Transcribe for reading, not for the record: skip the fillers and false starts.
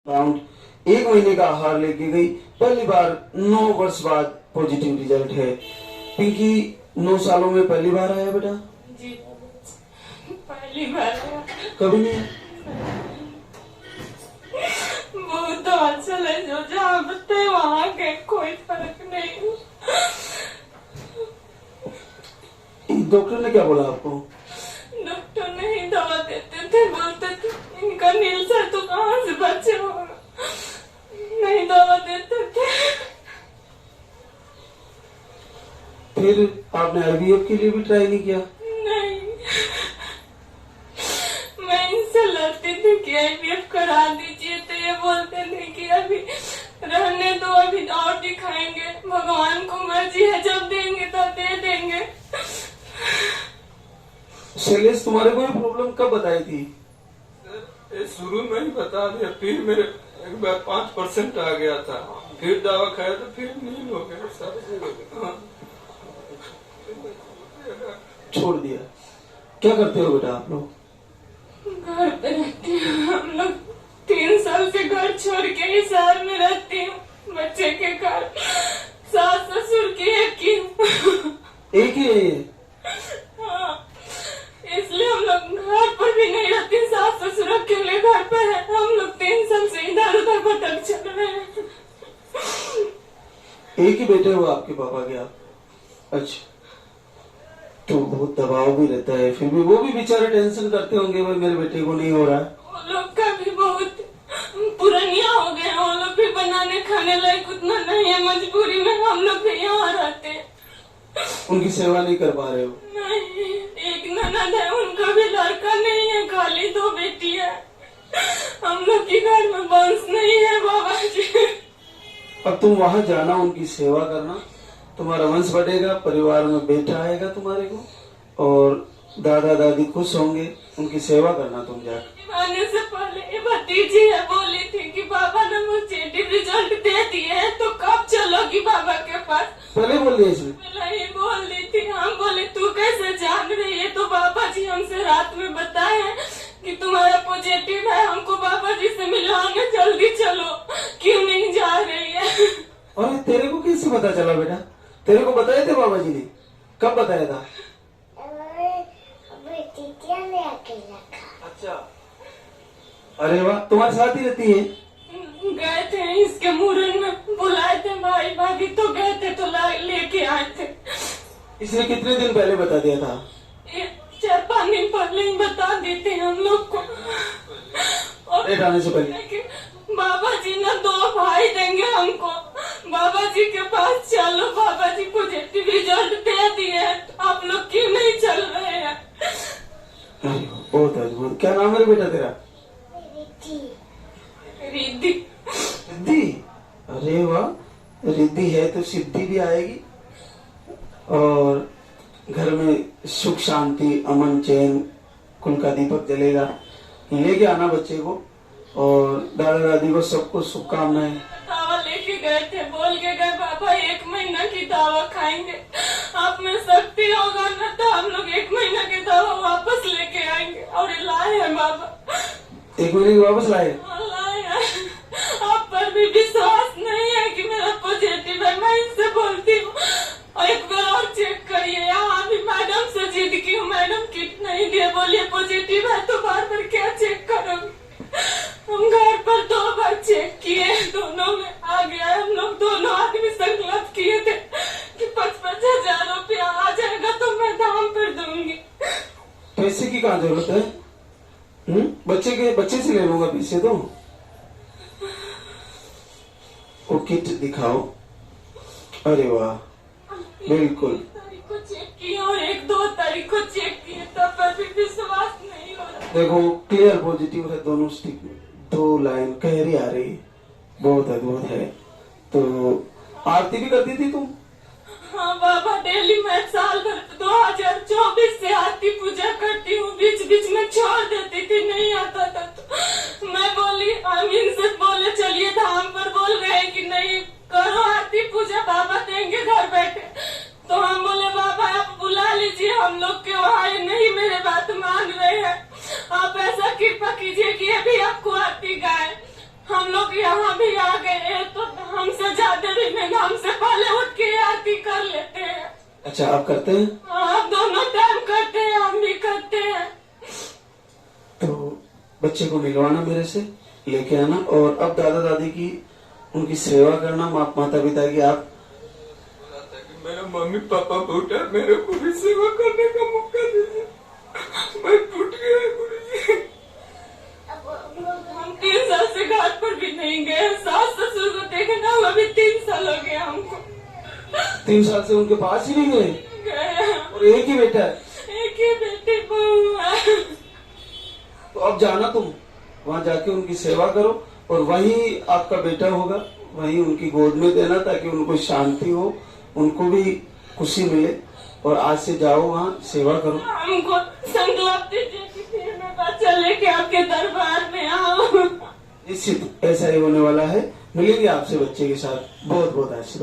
Around 1 महीने का आहार लेके गई, पहली बार 9 वर्ष बाद पॉजिटिव रिजल्ट है। पिंकी 9 सालों में पहली बार आया बेटा? जी पहली बार आया। कभी नहीं? बहुत तो अच्छा लगे, जो जहाँ बताए वहाँ के कोई फर्क नहीं। डॉक्टर ने क्या बोला आपको? डॉक्टर नहीं दवा देते थे, बोलते थे इनका नील है तो कहाँ से बचे होगा, नहीं दवा देते थे। फिर आपने आईवीएफ के लिए भी ट्राई नहीं किया? नहीं, मैं इनसे लड़ती थी कि आईवीएफ करा दीजिए, तो ये बोलते थे कि अभी रहने दो, अभी और दिखाएंगे, भगवान को मर्जी है, जब देंगे तब दे देंगे। शैलेश तुम्हारे को ये प्रॉब्लम कब बताई थी? ये शुरू में ही बता दिया, फिर मेरे एक बार 5% आ गया था, फिर दवा खाया तो फिर नील हो गया, सब छोड़ दिया। क्या करते हो बेटा आप लोग? घर पे रहते हैं हम लोग, 3 साल से घर छोड़ के ही शहर में रहती हूँ, बच्चे के घर, सास ससुर की एक ही है ये? हाँ, इसलिए हम लोग घर पर भी नहीं रहते, सास ससुर अकेले घर पर है, हम लोग 3 साल से इधर उधर भटक चल रहे हैं। एक ही बेटे हो आपके पापा के आप? अच्छा, तो बहुत दबाव भी रहता है, फिर भी वो भी बेचारे टेंशन करते होंगे, भाई मेरे बेटे को नहीं हो रहा है। वो लोग का भी बहुत पुरानिया हो गया, वो लोग भी बनाने खाने लायक उतना नहीं है, मजबूरी में हम लोग भी यहाँ रहते हैं। उनकी सेवा नहीं कर पा रहे हो? नहीं, एक ननद है, उनका भी लड़का नहीं है, खाली 2 बेटी है, हम लोग के घर में वंश नहीं है बाबा जी। अब तुम वहां जाना, उनकी सेवा करना, तुम्हारा वंश बढ़ेगा, परिवार में बेटा आएगा तुम्हारे को, और दादा दादी खुश होंगे, उनकी सेवा करना तुम जाकर। आने से पहले ये भतीजी है, बोली थी कि बाबा ने मुझे रिजल्ट दे दिए, तो कब चलोगी बाबा के पास? पहले बोल दिया इसने? पहले ही बोल दी थी। हम बोले तू कैसे जान रही है? तो बाबा जी हमसे रात में बताए कि तुम्हारा पॉजिटिव है, हमको बाबा जी से मिलवाने जल्दी चलो, क्यों नहीं जा रही है? और तेरे को कैसे पता चला बेटा? तेरे को बताए थे बाबा जी ने? कब बताया था? ने आके रखा। अच्छा, अरे वाह, तुम्हारे साथ ही रहती है? गए थे इसके मुरन में, बुलाए थे भाई भाभी, तो गए थे तो लेके आए थे। इसने कितने दिन पहले बता दिया था? 4-5 दिन पहले ही बता देते हम लोग को। और आने से पहले बाबा जी ना 2 भाई देंगे हमको, बाबा जी के पास चलो, बाबा जी पॉजिटिव रिजल्ट दे दिए, आप लोग क्यों नहीं चल रहे हैं? बहुत अद्भुत। क्या नाम है बेटा तेरा? रिद्धि। रिद्धि? अरे वाह, रिद्धि है तो सिद्धि भी आएगी, और घर में सुख शांति अमन चैन कुल का दीपक जलेगा। लेके आना बच्चे को, और दादा दादी को सबको शुभकामनाएं। दावा लेके गए थे, बोल के गए बाबा 1 महीना की दवा खाएंगे, आप में शक्ति होगा ना तो हम लोग 1 महीना की दवा वापस लेके आएंगे, और लाए हैं बाबा। 1 महीने की वापस लाए? लाए हैं। आप पर भी विश्वास नहीं है कि मेरा पॉजिटिव है, मैं इनसे बोलती हूँ और एक बार और चेक करिए। यहाँ भी मैडम से जिद की हूँ, मैडम किट नहीं दिए, बोलिए पॉजिटिव है तो बार बार क्या चेक करोगे? हम घर पर 2 बार चेक किए, दोनों में आ गया है। हम लोग दोनों आदमी संकल्प किए थे कि 55,000 रुपया आ जाएगा तो मैं दाम पर दूंगी। पैसे की कहाँ जरूरत है? बच्चे से ले लूंगा पैसे तो। वो किट दिखाओ। अरे वाह, बिल्कुल। 1 तारीख को चेक किया और 1-2 तारीख को चेक किए, तब पर भी विश्वास नहीं हो रहा। देखो क्लियर पॉजिटिव है, दोनों स्टिक में 2 लाइन कहरी आ रही, बहुत अद्भुत है। तो आरती भी करती थी तुम? हाँ बाबा, डेली मैं साल भर 2024 से आरती पूजा करती हूँ, बीच बीच में छोड़ देती थी, नहीं आता था तो मैं बोली, अमीन से बोले चलिए धाम पर, बोल रहे कि नहीं करो आरती पूजा, बाबा देंगे घर बैठे। तो हम बोले बाबा आप बुला लीजिए, हम लोग के वहाँ नहीं मेरे बात मान रहे हैं, आप ऐसा कृपा कीजिए कि ये भी आपको आरती गाए। हम लोग लोग यहाँ भी आ गए तो हमसे ज्यादा भी नहीं, हमसे पहले उठ के आरती कर लेते हैं। अच्छा, आप करते हैं? आप दोनों टाइम करते हैं, हम भी करते हैं। तो बच्चे को मिलवाना मेरे से, लेके आना, और अब दादा दादी की उनकी सेवा करना, माता पिता की। आप मेरा मम्मी पापा बूढ़ा, मेरे को भी सेवा करने का मौका दीजिए। मैं टूट गया गुरुजी। हम 3 साल से घाट पर भी नहीं गए, सास ससुर को देखना हुआ भी 3 साल हो गया हमको। 3 साल से उनके पास ही नहीं गए? गए, और एक ही बेटा है? एक ही बेटी बहू है। तो अब जाना तुम, वहाँ जाके उनकी सेवा करो, और वही आपका बेटा होगा, वही उनकी गोद में देना, ताकि उनको शांति हो, उनको भी खुशी मिले। और आज से जाओ वहाँ सेवा करो। हमको संकल्प दीजिए कि फिर मैं बच्चा लेके आपके दरबार में आऊँ। निश्चित ऐसा ही होने वाला है। मिलेंगे आपसे बच्चे के साथ। बहुत बहुत आशीर्वाद।